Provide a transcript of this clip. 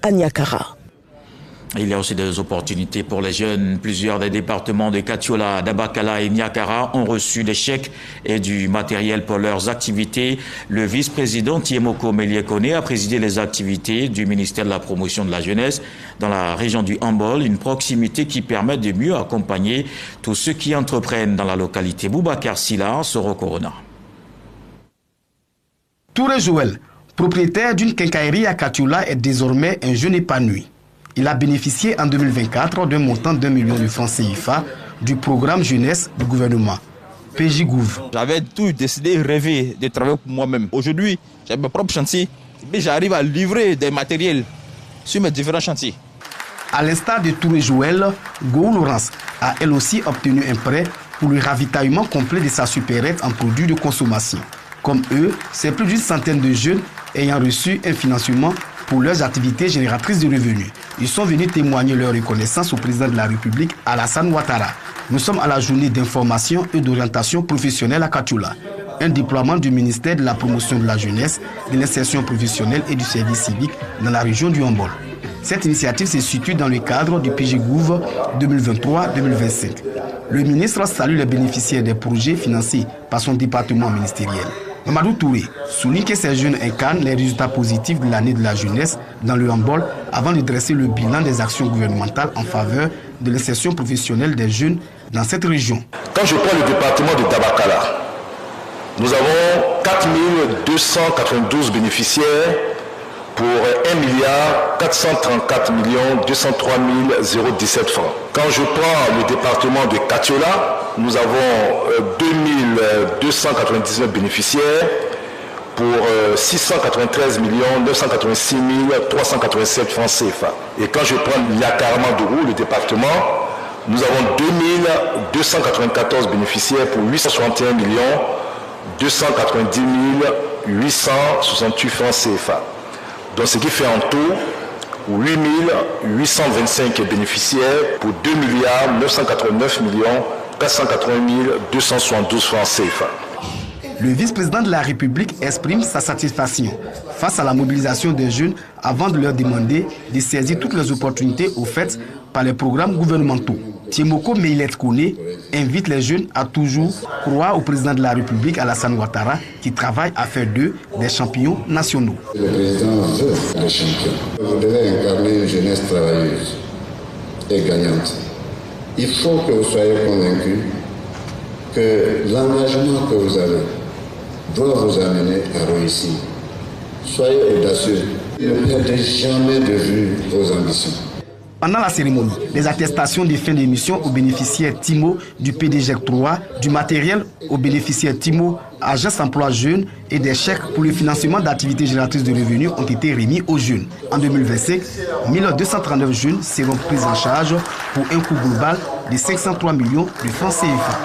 à Niakara. Il y a aussi des opportunités pour les jeunes. Plusieurs des départements de Katiola, d'Abakala et Niakara ont reçu des chèques et du matériel pour leurs activités. Le vice-président Tiemoko Meliekone a présidé les activités du ministère de la Promotion de la Jeunesse dans la région du Hambol, une proximité qui permet de mieux accompagner tous ceux qui entreprennent dans la localité. Boubacar Silla, Soro Corona. Touré Joël, propriétaire d'une quincaillerie à Katiola, est désormais un jeune épanoui. Il a bénéficié en 2024 d'un montant d'1 million de francs CFA du programme jeunesse du gouvernement, PJGouv. J'avais tout décidé, rêvé de travailler pour moi-même. Aujourd'hui, j'ai mes propres chantiers et j'arrive à livrer des matériels sur mes différents chantiers. À l'instar de Touré Joël, Go Laurence a elle aussi obtenu un prêt pour le ravitaillement complet de sa supérette en produits de consommation. Comme eux, c'est plus d'une centaine de jeunes ayant reçu un financement pour leurs activités génératrices de revenus. Ils sont venus témoigner leur reconnaissance au président de la République, Alassane Ouattara. Nous sommes à la journée d'information et d'orientation professionnelle à Katiola, un déploiement du ministère de la Promotion de la Jeunesse, de l'insertion professionnelle et du service civique dans la région du Hambol. Cette initiative se situe dans le cadre du PJGouv 2023-2025. Le ministre salue les bénéficiaires des projets financés par son département ministériel. Mamadou Touré souligne que ces jeunes incarnent les résultats positifs de l'année de la jeunesse dans le Hambol avant de dresser le bilan des actions gouvernementales en faveur de l'insertion professionnelle des jeunes dans cette région. Quand je prends le département de Tabakala, nous avons 4 292 bénéficiaires pour 1 434 203 017 francs. Quand je prends le département de Katiola, nous avons 2299 bénéficiaires pour 693 986 387 francs CFA. Et quand je prends Niakara-Mandourou, le département, nous avons 2294 bénéficiaires pour 861 290 868 francs CFA. Donc ce qui fait en tout 8 825 bénéficiaires pour 2 989 480 272 francs CFA. Le vice-président de la République exprime sa satisfaction face à la mobilisation des jeunes avant de leur demander de saisir toutes les opportunités offertes par les programmes gouvernementaux. Tiemoko Meliekone invite les jeunes à toujours croire au président de la République, Alassane Ouattara, qui travaille à faire d'eux des champions nationaux. Le président veut des champions. Vous devez incarner une jeunesse travailleuse et gagnante. Il faut que vous soyez convaincus que l'engagement que vous avez doit vous amener à réussir. Soyez audacieux. Ne perdez jamais de vue vos ambitions. Pendant la cérémonie, les attestations de fin d'émission aux bénéficiaires TIMO du PDG 3, du matériel aux bénéficiaires TIMO, Agence Emploi Jeunes et des chèques pour le financement d'activités génératrices de revenus ont été remis aux jeunes. En 2025, 1239 jeunes seront pris en charge pour un coût global de 503 millions de francs CFA.